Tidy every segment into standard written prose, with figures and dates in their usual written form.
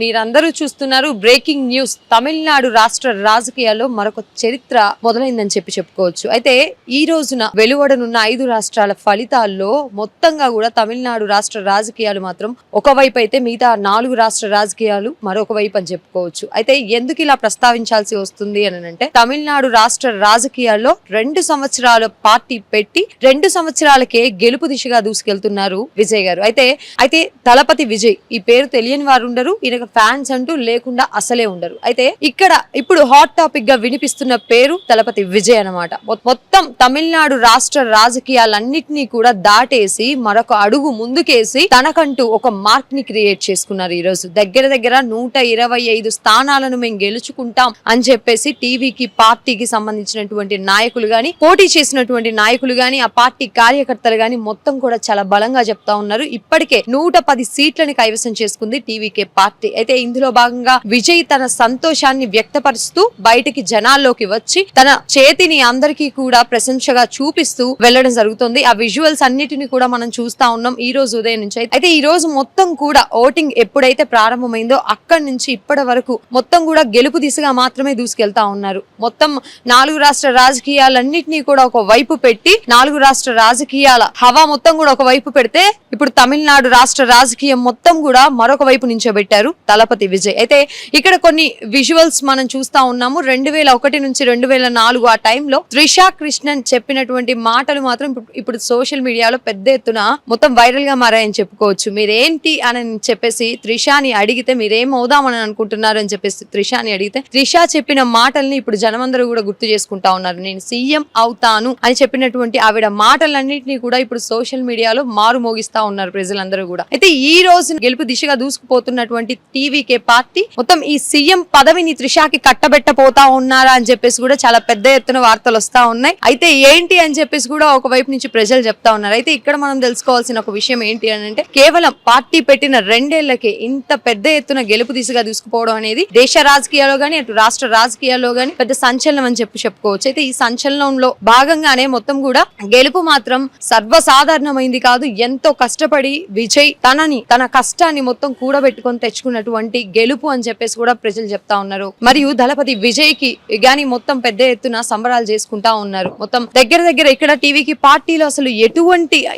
మీరందరూ చూస్తున్నారు breaking news. Tamil Nadu రాష్ట్ర రాజకీయాల్లో మరొక చరిత్ర మొదలైందని చెప్పుకోవచ్చు. అయితే ఈ రోజున వెలువడనున్న 5 రాష్ట్రాల ఫలితాల్లో మొత్తంగా కూడా తమిళనాడు రాష్ట్ర రాజకీయాలు మాత్రం ఒకవైపు అయితే మిగతా 4 రాష్ట్ర రాజకీయాలు మరొక వైపు అని చెప్పుకోవచ్చు. అయితే ఎందుకు ఇలా ప్రస్తావించాల్సి వస్తుంది అని అంటే, తమిళనాడు రాష్ట్ర రాజకీయాల్లో 2 సంవత్సరాల పార్టీ పెట్టి 2 సంవత్సరాలకే గెలుపు దిశగా దూసుకెళ్తున్నారు విజయ్ గారు. అయితే దళపతి విజయ్ ఈ పేరు తెలియని వారు ఉండరు, ఈయనకు ఫ్యాన్స్ అంటూ లేకుండా అసలే ఉండరు. అయితే ఇక్కడ ఇప్పుడు హాట్ టాపిక్ గా వినిపిస్తున్న పేరు దళపతి విజయ్ అన్నమాట. మొత్తం తమిళనాడు రాష్ట్ర రాజకీయాలన్నిటినీ కూడా దాటేసి మరొక అడుగు ముందుకేసి తనకంటూ ఒక మార్క్ ని క్రియేట్ చేసుకున్నారు. ఈ రోజు దగ్గర 125 స్థానాలను మేము గెలుచుకుంటాం అని చెప్పేసి టీవీకి పార్టీకి సంబంధించినటువంటి నాయకులు గాని, పోటీ చేసినటువంటి నాయకులు గాని, ఆ పార్టీ కార్యకర్తలు గాని మొత్తం కూడా చాలా బలంగా చెప్తా ఉన్నారు. ఇప్పటికే 110 సీట్లను కైవసం చేసుకుంది టీవీకే పార్టీ. అయితే ఇందులో భాగంగా విజయ్ తన సంతోషాన్ని వ్యక్తపరుస్తూ బయటికి జనాల్లోకి వచ్చి తన చేతిని అందరికీ కూడా ప్రశంసగా చూపిస్తూ వెళ్లడం జరుగుతుంది. ఆ విజువల్స్ అన్నిటిని కూడా మనం చూస్తా ఉన్నాం ఈ రోజు ఉదయం నుంచి. అయితే ఈ రోజు మొత్తం కూడా ఓటింగ్ ఎప్పుడైతే ప్రారంభమైందో అక్కడి నుంచి ఇప్పటి వరకు మొత్తం కూడా గెలుపు దిశగా మాత్రమే దూసుకెళ్తా ఉన్నారు. మొత్తం 4 రాష్ట్ర రాజకీయాలన్నిటినీ కూడా ఒక వైపు పెట్టి 4 రాష్ట్ర రాజకీయాల హవా మొత్తం కూడా ఒక వైపు పెడితే ఇప్పుడు తమిళనాడు రాష్ట్ర రాజకీయం మొత్తం కూడా మరొక వైపు నించోబెట్టారు దళపతి విజయ్. అయితే ఇక్కడ కొన్ని విజువల్స్ మనం చూస్తా ఉన్నాము. 2001 నుంచి 2004 ఆ టైంలో త్రిషా కృష్ణన్ చెప్పినటువంటి మాటలు మాత్రం ఇప్పుడు సోషల్ మీడియాలో పెద్ద ఎత్తున మొత్తం వైరల్ గా మారాయని చెప్పుకోవచ్చు. మీరేంటి అని చెప్పేసి త్రిషాని అడిగితే, మీరేం అవుదామని అనుకుంటున్నారు అని చెప్పేసి త్రిషాని అడిగితే, త్రిషా చెప్పిన మాటల్ని ఇప్పుడు జనమందరూ కూడా గుర్తు చేసుకుంటా ఉన్నారు. నేను సీఎం అవుతాను అని చెప్పినటువంటి ఆవిడ మాటలన్నింటినీ కూడా ఇప్పుడు సోషల్ మీడియాలో మారు మోగిస్తా ఉన్నారు ప్రజలందరూ కూడా. అయితే ఈ రోజు గెలుపు దిశగా దూసుకుపోతున్నటువంటి టీవీకే పార్టీ మొత్తం ఈ సీఎం పదవిని త్రిషాకి కట్టబెట్టపోతా ఉన్నారా అని చెప్పేసి కూడా చాలా పెద్ద ఎత్తున వార్తలు వస్తా ఉన్నాయి. అయితే ఏంటి అని చెప్పేసి కూడా ఒక వైపు నుంచి ప్రజలు చెప్తా ఉన్నారు. అయితే ఇక్కడ మనం తెలుసుకోవాల్సిన ఒక విషయం ఏంటి అని అంటే, కేవలం పార్టీ పెట్టిన 2 ఏళ్లకే ఇంత పెద్ద ఎత్తున గెలుపు దిశగా దూసుకుపోవడం అనేది దేశ రాజకీయాల్లో గానీ అటు రాష్ట్ర రాజకీయాల్లో గానీ పెద్ద సంచలనం అని చెప్పుకోవచ్చు. అయితే ఈ సంచలనంలో భాగంగానే మొత్తం కూడా గెలుపు మాత్రం సర్వసాధారణమైంది కాదు. ఎంతో కష్టపడి విజయ్ తన కష్టాన్ని మొత్తం కూడబెట్టుకొని తెచ్చుకున్నటువంటి గెలుపు అని చెప్పేసి కూడా ప్రజలు చెప్తా ఉన్నారు. మరియు దళపతి విజయ్ కి గాని మొత్తం పెద్ద ఎత్తున సంబరాలు చేసుకుంటా ఉన్నారు. మొత్తం దగ్గర ఇక్కడ టీవీకి పార్టీలో అసలు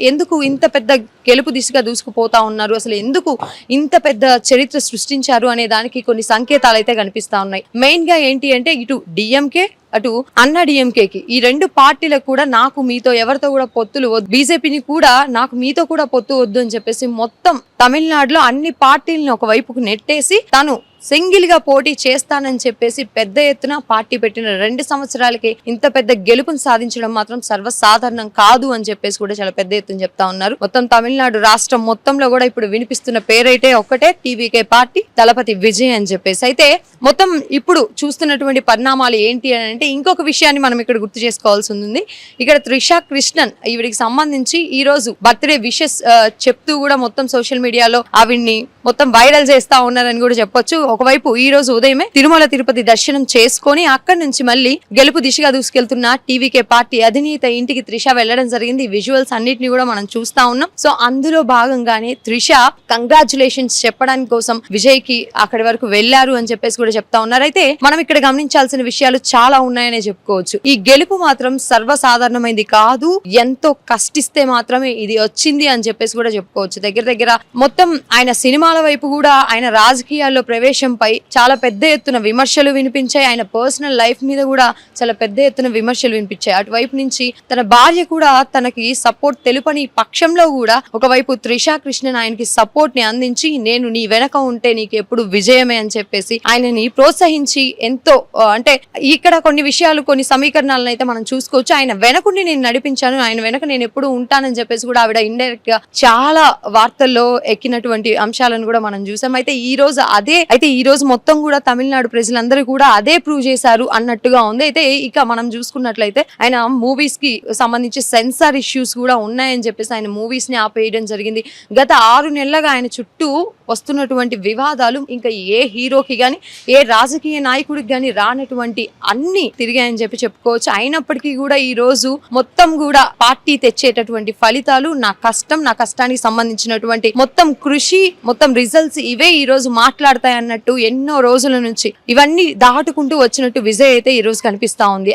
ఎందుకు ఇంత పెద్ద గెలుపు దిశగా దూసుకుపోతా ఉన్నారు, అసలు ఎందుకు ఇంత పెద్ద చరిత్ర సృష్టించారు అనే దానికి కొన్ని సంకేతాలు అయితే కనిపిస్తా ఉన్నాయి. మెయిన్ గా ఏంటి అంటే, ఇటు డిఎంకే అటు అన్నా డిఎంకేకి ఈ 2 పార్టీలకు కూడా నాకు మీతో ఎవరితో కూడా పొత్తులు వద్దు, బీజేపీని కూడా నాకు మీతో కూడా పొత్తు వద్దు అని చెప్పేసి మొత్తం తమిళనాడులో అన్ని పార్టీలను ఒక వైపుకు నెట్టేసి తాను సింగిల్ గా పోటీ చేస్తానని చెప్పేసి పెద్ద ఎత్తున పార్టీ పెట్టిన 2 సంవత్సరాలకి ఇంత పెద్ద గెలుపును సాధించడం మాత్రం సర్వసాధారణం కాదు అని చెప్పేసి కూడా చాలా పెద్ద ఎత్తున చెప్తా ఉన్నారు. మొత్తం తమిళనాడు రాష్ట్రం మొత్తంలో కూడా ఇప్పుడు వినిపిస్తున్న పేరైతే ఒక్కటే, టీవీకే పార్టీ దళపతి విజయ్ అని చెప్పేసి. అయితే మొత్తం ఇప్పుడు చూస్తున్నటువంటి పరిణామాలు ఏంటి అని అంటే, ఇంకొక విషయాన్ని మనం ఇక్కడ గుర్తు చేసుకోవాల్సి ఉంది. ఇక్కడ త్రిషా కృష్ణన్ ఈవిడికి సంబంధించి ఈ రోజు బర్త్డే విషెస్ చెప్తూ కూడా మొత్తం సోషల్ మీడియాలో ఆవిడ్ని మొత్తం వైరల్ చేస్తా ఉన్నారని కూడా చెప్పొచ్చు. ఒకవైపు ఈ రోజు ఉదయమే తిరుమల తిరుపతి దర్శనం చేసుకొని అక్కడి నుంచి మళ్ళీ గెలుపు దిశగా దూసుకెళ్తున్న టీవీకే పార్టీ అధినేత ఇంటికి త్రిష వెళ్లడం జరిగింది. విజువల్స్ అన్నిటిని కూడా మనం చూస్తా ఉన్నాం. సో అందులో భాగంగానే త్రిష కంగ్రాచులేషన్స్ చెప్పడానికి కోసం విజయ్ కి అక్కడి వరకు వెళ్లారు అని చెప్పేసి కూడా చెప్తా ఉన్నారు. అయితే మనం ఇక్కడ గమనించాల్సిన విషయాలు చాలా ఉన్నాయనే చెప్పుకోవచ్చు. ఈ గెలుపు మాత్రం సర్వసాధారణమైంది కాదు, ఎంతో కష్టిస్తే మాత్రమే ఇది వచ్చింది అని చెప్పేసి కూడా చెప్పుకోవచ్చు. దగ్గర మొత్తం ఆయన సినిమాల వైపు కూడా, ఆయన రాజకీయాల్లో ప్రవేశంపై చాలా పెద్ద ఎత్తున విమర్శలు వినిపించాయి. ఆయన పర్సనల్ లైఫ్ మీద కూడా చాలా పెద్ద ఎత్తున విమర్శలు వినిపించాయి. అటువైపు నుంచి తన భార్య కూడా తనకి సపోర్ట్ తెలుపని పక్షంలో కూడా ఒకవైపు త్రిషా కృష్ణన్ ఆయనకి సపోర్ట్ ని అందించి, నేను నీ వెనక ఉంటే నీకు ఎప్పుడు విజయమే అని చెప్పేసి ఆయనని ప్రోత్సహించి ఎంతో అంటే ఇక్కడ కొన్ని విషయాలు, కొన్ని సమీకరణాలను అయితే మనం చూసుకోవచ్చు. ఆయన వెనకుండి నేను నడిపించాను, ఆయన వెనక నేను ఎప్పుడు ఉంటానని చెప్పేసి కూడా ఆవిడ ఇండైరెక్ట్ గా చాలా వార్తల్లో ఎక్కినటువంటి అంశాలను కూడా మనం చూసాం. అయితే ఈ రోజు మొత్తం కూడా తమిళనాడు ప్రజలందరూ కూడా అదే ప్రూవ్ చేశారు అన్నట్టుగా ఉంది. అయితే ఇక మనం చూసుకున్నట్లయితే ఆయన మూవీస్ కి సంబంధించి సెన్సార్ ఇష్యూస్ కూడా ఉన్నాయని చెప్పేసి ఆయన మూవీస్ ని ఆపేయడం జరిగింది. గత 6 నెలలుగా ఆయన చుట్టూ వస్తున్నటువంటి వివాదాలు ఇంకా ఏ హీరోకి గాని ఏ రాజకీయ నాయకుడికి గాని రానటువంటి అన్ని తిరిగాయని చెప్పి చెప్పుకోవచ్చు. అయినప్పటికీ కూడా ఈ రోజు మొత్తం కూడా పార్టీ తెచ్చేటటువంటి ఫలితాలు నా కష్టానికి సంబంధించినటువంటి మొత్తం కృషి మొత్తం రిజల్ట్స్ ఇవే ఈ రోజు మాట్లాడతాయి అన్నట్టు ఎన్నో రోజుల నుంచి ఇవన్నీ దాటుకుంటూ వచ్చినట్టు విజయ్ అయితే ఈ రోజు కనిపిస్తా ఉంది.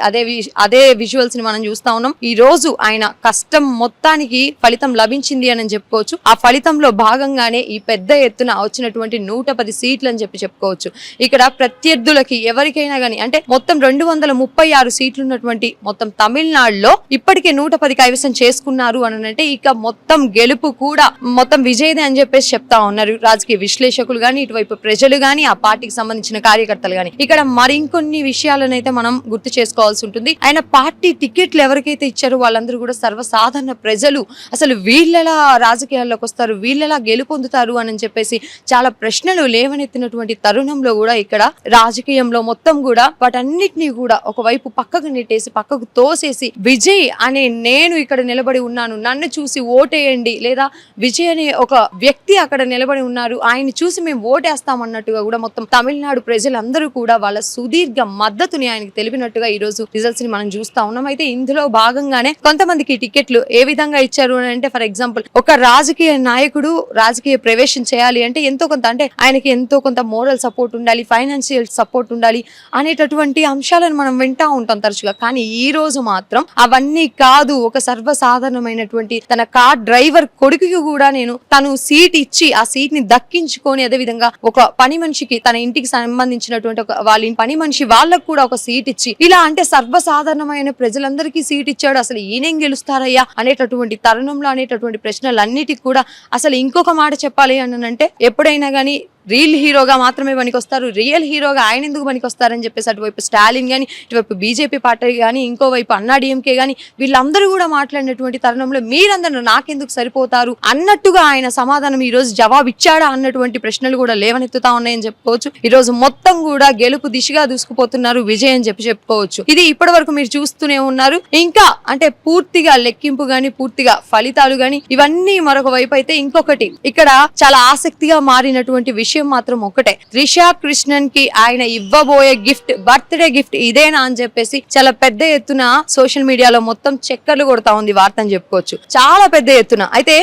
అదే విజువల్స్ ని మనం చూస్తా ఉన్నాం. ఈ రోజు ఆయన కష్టం మొత్తానికి ఫలితం లభించింది అని చెప్పుకోవచ్చు. ఆ ఫలితంలో భాగంగానే ఈ పెద్ద ఎత్తున వచ్చినటువంటి 110 సీట్లు అని చెప్పుకోవచ్చు. ఇక్కడ ప్రత్యర్థులకి ఎవరికైనా గానీ అంటే మొత్తం 236 సీట్లు ఉన్నటువంటి మొత్తం తమిళనాడులో ఇప్పటికే 110 కైవసం చేసుకున్నారు అని అంటే ఇక మొత్తం గెలుపు కూడా మొత్తం విజయ్దే అని చెప్పేసి చెప్తా ఉన్నారు రాజకీయ విశ్లేషకులు గానీ, ఇటువైపు ప్రజలు గానీ, ఆ పార్టీకి సంబంధించిన కార్యకర్తలు గానీ. ఇక్కడ మరింకొన్ని విషయాలను అయితే మనం గుర్తు చేసుకోవాల్సి ఉంటుంది. ఆయన పార్టీ టికెట్లు ఎవరికైతే ఇచ్చారో వాళ్ళందరూ కూడా సర్వసాధారణ ప్రజలు అసలు వీళ్ళెలా రాజకీయాల్లోకి వస్తారు, వీళ్ళెలా గెలుపొందుతారు అని చెప్పేసి చాలా ప్రశ్నలు లేవనెత్తినటువంటి తరుణంలో కూడా ఇక్కడ రాజకీయంలో మొత్తం కూడా వాటన్నిటినీ కూడా ఒకవైపు పక్కకు నెట్టేసి పక్కకు తోసేసి విజయ్ అనే నేను ఇక్కడ నిలబడి ఉన్నాను, నన్ను చూసి ఓటేయండి, లేదా విజయ్ అనే ఒక వ్యక్తి అక్కడ నిలబడి ఉన్నారు, ఆయన్ని చూసి మేము ఓటేస్తామన్నట్టుగా కూడా మొత్తం తమిళనాడు ప్రజలందరూ కూడా వాళ్ళ సుదీర్ఘ మద్దతుని ఆయనకి తెలిపినట్టుగా ఈ రోజు రిజల్ట్స్ ని మనం చూస్తా ఉన్నాం. అయితే ఇందులో భాగంగానే కొంతమందికి టికెట్లు ఏ విధంగా ఇచ్చారు అని అంటే ఫర్ ఎగ్జాంపుల్ ఒక రాజకీయ నాయకుడు రాజకీయ ప్రవేశం చేయాలి అంటే ఎంతో కొంత అంటే ఆయనకి ఎంతో కొంత మోరల్ సపోర్ట్ ఉండాలి, ఫైనాన్షియల్ సపోర్ట్ ఉండాలి అనేటటువంటి అంశాలను మనం వింటా ఉంటాం తరచుగా. కానీ ఈ రోజు మాత్రం అవన్నీ కాదు. ఒక సర్వసాధారణమైనటువంటి తన కార్ డ్రైవర్ కొడుకుకి కూడా తను సీట్ ఇచ్చి ఆ సీట్ ని దక్కించుకొని అదే విధంగా ఒక పని మనిషికి తన ఇంటికి సంబంధించినటువంటి వాళ్ళ పని మనిషి వాళ్ళకు కూడా ఒక సీట్ ఇచ్చి ఇలా అంటే సర్వసాధారణమైన ప్రజలందరికీ సీట్ ఇచ్చాడు, అసలు ఈయనేం గెలుస్తారయ్యా అనేటటువంటి తరుణంలో అనేటటువంటి ప్రశ్నలన్నిటికీ కూడా అసలు ఇంకొక మాట చెప్పాలి అని అంటే ఎప్పుడైనా గానీ రియల్ హీరోగా మాత్రమే పనికొస్తారు, రియల్ హీరోగా ఆయన ఎందుకు పనికొస్తారని చెప్పేసి అటువైపు స్టాలిన్ గానీ, ఇటువైపు బీజేపీ పార్టీ గానీ, ఇంకోవైపు అన్నా డిఎంకే గానీ వీళ్ళందరూ కూడా మాట్లాడినటువంటి తరుణంలో మీరందరూ నాకెందుకు సరిపోతారు అన్నట్టుగా ఆయన సమాధానం ఈ రోజు జవాబు ఇచ్చాడా అన్నటువంటి ప్రశ్నలు కూడా లేవనెత్తుతా ఉన్నాయని చెప్పుకోవచ్చు. ఈ రోజు మొత్తం కూడా గెలుపు దిశగా దూసుకుపోతున్నారు విజయ్ అని చెప్పుకోవచ్చు. ఇది ఇప్పటి వరకు మీరు చూస్తూనే ఉన్నారు. ఇంకా అంటే పూర్తిగా లెక్కింపు గానీ, పూర్తిగా ఫలితాలు గానీ ఇవన్నీ మరొక వైపు అయితే ఇంకొకటి ఇక్కడ చాలా ఆసక్తిగా మారినటువంటి విషయం మాత్రం ఒకటే, త్రిషా కృష్ణన్ కి ఆయన ఇవ్వబోయే గిఫ్ట్ బర్త్డే గిఫ్ట్ ఇదేనా అని చెప్పేసి చాలా పెద్ద ఎత్తున సోషల్ మీడియాలో మొత్తం చక్కర్లు కొడతా ఉంది వార్త అని చెప్పుకోవచ్చు, చాలా పెద్ద ఎత్తున. అయితే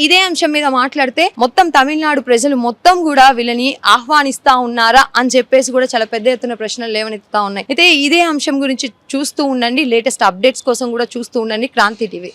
ఇదే అంశం మీద మాట్లాడితే మొత్తం తమిళనాడు ప్రజలు మొత్తం కూడా వీళ్ళని ఆహ్వానిస్తా ఉన్నారా అని చెప్పేసి కూడా చాలా పెద్ద ఎత్తున ప్రశ్నలు లేవనెత్తుతా ఉన్నాయి. అయితే ఇదే అంశం గురించి చూస్తూ ఉండండి, లేటెస్ట్ అప్డేట్స్ కోసం కూడా చూస్తూ ఉండండి క్రాంతి టీవీ.